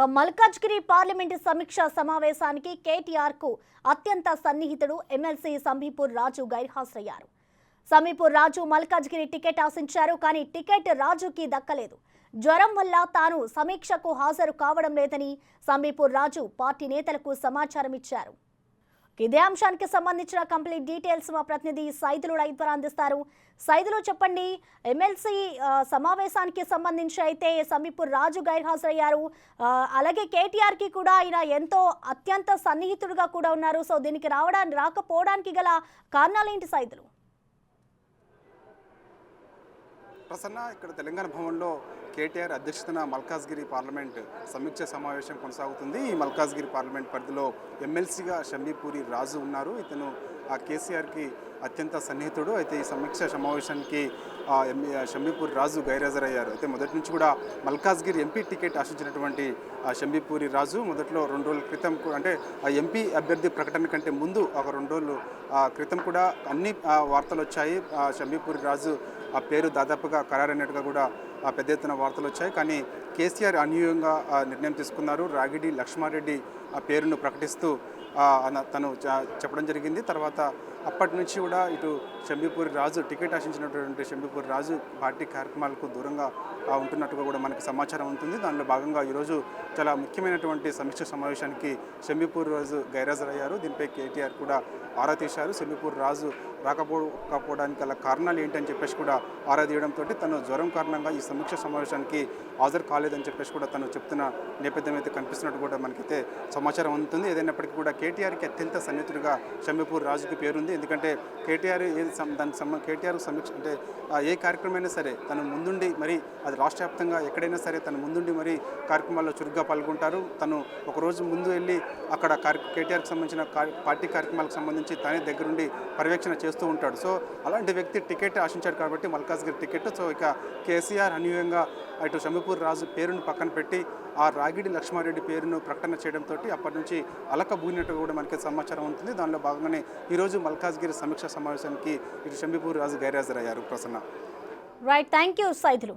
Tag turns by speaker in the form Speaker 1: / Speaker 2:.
Speaker 1: Malkajgiri parliament సమీక్ష సమావేశానికి కేటీఆర్ కు అత్యంత సన్నిహితుడు ఎమ్మెల్సీ సంబీపూర్ రాజు గైర్హాజరయ్యారు. సంబీపూర్ రాజు మల్కాజ్గిరి టికెట్ ఆశించారు, కానీ టికెట్ రాజుకి దక్కలేదు. జ్వరం వల్ల తాను సమీక్షకు హాజరు కావడం లేదని సంబీపూర్ రాజు పార్టీ నేతలకు సమాచారం ఇచ్చారు. ఇదే అంశానికి సంబంధించిన కంప్లీట్ డీటెయిల్స్ మా ప్రతినిధి సైదులు ద్వారా అందిస్తారు. సైదులు చెప్పండి, ఎమ్మెల్సీ సమావేశానికి సంబంధించి అయితే సంబీపూర్ రాజు గైర్హాజరయ్యారు. అలాగే కేటీఆర్ కి కూడా ఆయన ఎంతో అత్యంత సన్నిహితుడుగా కూడా ఉన్నారు. సో దీనికి రాకపోవడానికి గల కారణాలు ఏంటి సైదులు?
Speaker 2: ప్రసన్న, ఇక్కడ తెలంగాణ భవన్లో కేటీఆర్ అధ్యక్షతన మల్కాజ్గిరి పార్లమెంట్ సమీక్ష సమావేశం కొనసాగుతుంది. ఈ మల్కాజ్గిరి పార్లమెంట్ పరిధిలో ఎమ్మెల్సీగా షంబీపూరి రాజు ఉన్నారు. ఇతను కేసీఆర్కి అత్యంత సన్నిహితుడు. అయితే ఈ సమీక్ష సమావేశానికి షంబీపూరి రాజు గైర్హాజరయ్యారు. అయితే మొదటి నుంచి కూడా మల్కాజ్గిరి ఎంపీ టికెట్ ఆశించినటువంటి షంబీపూరి రాజు మొదట్లో 2 రోజుల క్రితం, అంటే ఎంపీ అభ్యర్థి ప్రకటన కంటే ముందు ఒక 2 రోజుల క్రితం కూడా అన్ని వార్తలు వచ్చాయి. షంబీపూరి రాజు ఆ పేరు దాదాపుగా ఖరారైనట్టుగా కూడా పెద్ద ఎత్తున వార్తలు వచ్చాయి. కానీ కేసీఆర్ అన్యూయంగా నిర్ణయం తీసుకున్నారు. రాగిడి లక్ష్మారెడ్డి ఆ పేరును ప్రకటిస్తూ తను చెప్పడం జరిగింది. తర్వాత అప్పటి నుంచి కూడా ఇటు షంబీపూరి రాజు టికెట్ ఆశించినటువంటి షంబీపూరి రాజు పార్టీ కార్యక్రమాలకు దూరంగా ఉంటున్నట్టుగా కూడా మనకి సమాచారం ఉంటుంది. దానిలో భాగంగా ఈరోజు చాలా ముఖ్యమైనటువంటి సమీక్ష సమావేశానికి షంబీపూరి రాజు గైర్హాజరయ్యారు. దీనిపై కేటీఆర్ కూడా ఆరా తీశారు. షంబీపూరి రాజు రాకపోవడానికి గల కారణాలు ఏంటని చెప్పేసి కూడా ఆరా తీయడంతో తను జ్వరం కారణంగా ఈ సమీక్ష సమావేశానికి హాజరు కాలేదని చెప్పేసి కూడా తను చెప్తున్న నేపథ్యం అయితే కనిపిస్తున్నట్టు కూడా మనకైతే సమాచారం అందుతుంది. ఏదైనప్పటికీ కూడా కేటీఆర్కి అత్యంత సన్నిహితుడిగా షంబీపూరి రాజుకి పేరుంది. ఎందుకంటే కేటీఆర్ కేటీఆర్ సమీక్ష అంటే ఏ కార్యక్రమమైనా సరే తను ముందుండి మరి అది రాష్ట్ర వ్యాప్తంగా ఎక్కడైనా సరే తను ముందుండి మరి కార్యక్రమాల్లో చురుగ్గా పాల్గొంటారు. తను ఒకరోజు ముందు వెళ్ళి అక్కడ కేటీఆర్కి సంబంధించిన పార్టీ కార్యక్రమాలకు సంబంధించి తనే దగ్గరుండి పర్యవేక్షణ చేస్తూ ఉంటాడు. సో అలాంటి వ్యక్తి టికెట్ ఆశించాడు కాబట్టి మల్కాజ్గిరి టికెట్. సో ఇక కేసీఆర్ అన్యూయంగా ఇటు షంబీపూరి రాజు పేరును పక్కన పెట్టి ఆ రాగిడి లక్ష్మారెడ్డి పేరును ప్రకటన చేయడంతో అప్పటి నుంచి అలకబూనినట్టు కూడా మనకి సమాచారం ఉంటుంది. దానిలో భాగంగానే ఈరోజు మల్కాజ్గిరి సమీక్ష సమావేశానికి ఇటు షంబీపూరి రాజు గైర్హాజరయ్యారు. Prasanna.
Speaker 1: Right, thank you Saidulu.